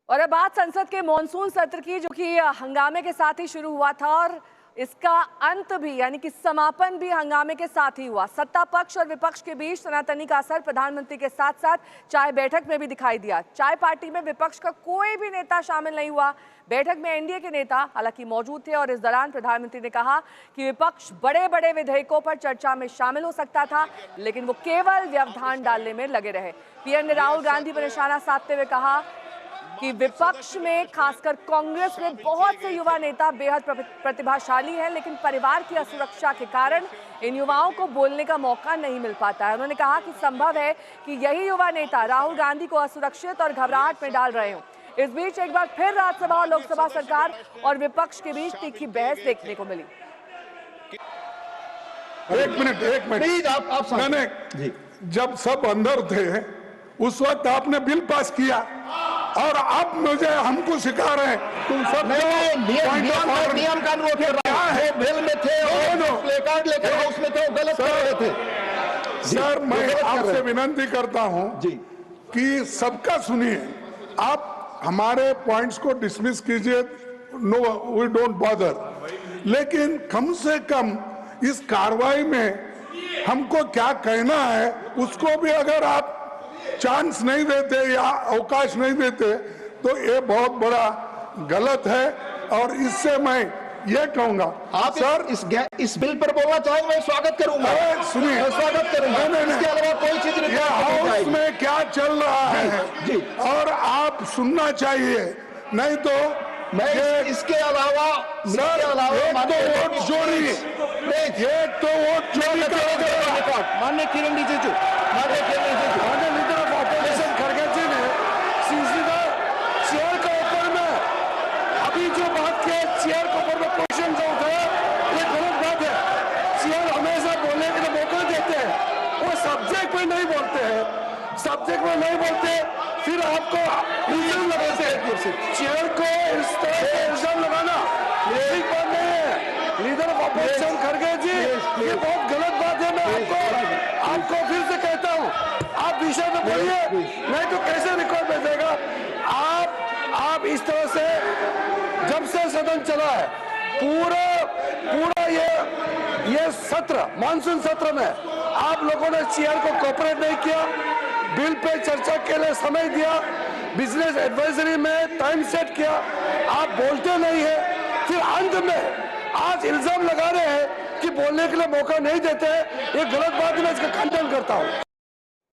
और अब बात संसद के मॉनसून सत्र की, जो कि हंगामे के साथ ही शुरू हुआ था और इसका अंत भी यानी कि समापन भी हंगामे के साथ ही हुआ। सत्ता पक्ष और विपक्ष के बीच सनातनी का असर प्रधानमंत्री के साथ साथ चाय बैठक में भी दिखाई दिया। चाय पार्टी में विपक्ष का कोई भी नेता शामिल नहीं हुआ। बैठक में एनडीए के नेता हालांकि मौजूद थे और इस दौरान प्रधानमंत्री ने कहा कि विपक्ष बड़े बड़े विधेयकों पर चर्चा में शामिल हो सकता था, लेकिन वो केवल व्यवधान डालने में लगे रहे। पीएम ने राहुल गांधी पर निशाना साधते हुए कहा कि विपक्ष में खासकर कांग्रेस में बहुत से युवा नेता बेहद प्रतिभाशाली हैं, लेकिन परिवार की असुरक्षा के कारण इन युवाओं को बोलने का मौका नहीं मिल पाता है। उन्होंने कहा कि संभव है कि यही युवा नेता राहुल गांधी को असुरक्षित और घबराहट में डाल रहे हों। इस बीच एक बार फिर राज्यसभा और लोकसभा सरकार और विपक्ष के बीच तीखी बहस देखने को मिली। एक मिनट आप मैंने जब सब अंदर थे उस वक्त आपने बिल पास किया और अब मुझे हमको सिखा रहे हैं तुम सब नियम कानून क्या है। बिल में थे और प्ले कार्ड लेकर हाउस में थे, गलत कर रहे थे। सर मैं आपसे विनती करता हूं कि सबका सुनिए। आप हमारे पॉइंट्स को डिसमिस कीजिए, नो वी डोंट बॉदर, लेकिन कम से कम इस कार्रवाई में हमको क्या कहना है उसको भी अगर आप चांस नहीं देते या अवकाश नहीं देते तो ये बहुत बड़ा गलत है। और इससे मैं ये कहूंगा आप सर इस बिल पर बोलना चाहेंगे, मैं स्वागत करूंगा। सुनिए, स्वागत करूंगा। इसके अलावा कोई चीज नहीं। हाउस में क्या चल रहा है जी और आप सुनना चाहिए, नहीं तो मैं इसके अलावा वोट चोरी, एक तो वोट चोरी माननीय किरण रिजिजू, ऑपरेशन खड़गे जी ने सीधा चेयर के ऊपर में अभी जो बात किया, चेयर के ऊपर में क्वेश्चन जो होता है ये गलत बात है। चेयर हमेशा बोलने के लिए मौका देते हैं, वो सब्जेक्ट में नहीं बोलते हैं। सब्जेक्ट में नहीं बोलते फिर आपको इल्जाम लगाते हैं। चेयर को इस तरह से इल्जाम लगाना ठीक बात नहीं है। लीडर ऑफ ऑपोजिशन खड़गे जी, ये बहुत गलत बात है। मैं आपको फिर से कहता हूँ, आप विषय में बोलिए, नहीं तो कैसे रिकॉर्ड भेजेगा। आप इस तरह से जब से सदन चला है पूरा ये सत्र, मानसून सत्र में आप लोगों ने चेयर को कोऑपरेट नहीं किया, बिल पे चर्चा के लिए समय दिया, बिजनेस एडवाइजरी में टाइम सेट किया, आप बोलते नहीं है। फिर अंत में आज इल्जाम लगा रहे हैं कि बोलने के लिए मौका नहीं देते हैं। ये गलत बात है, मैं इसका खंडन करता हूं।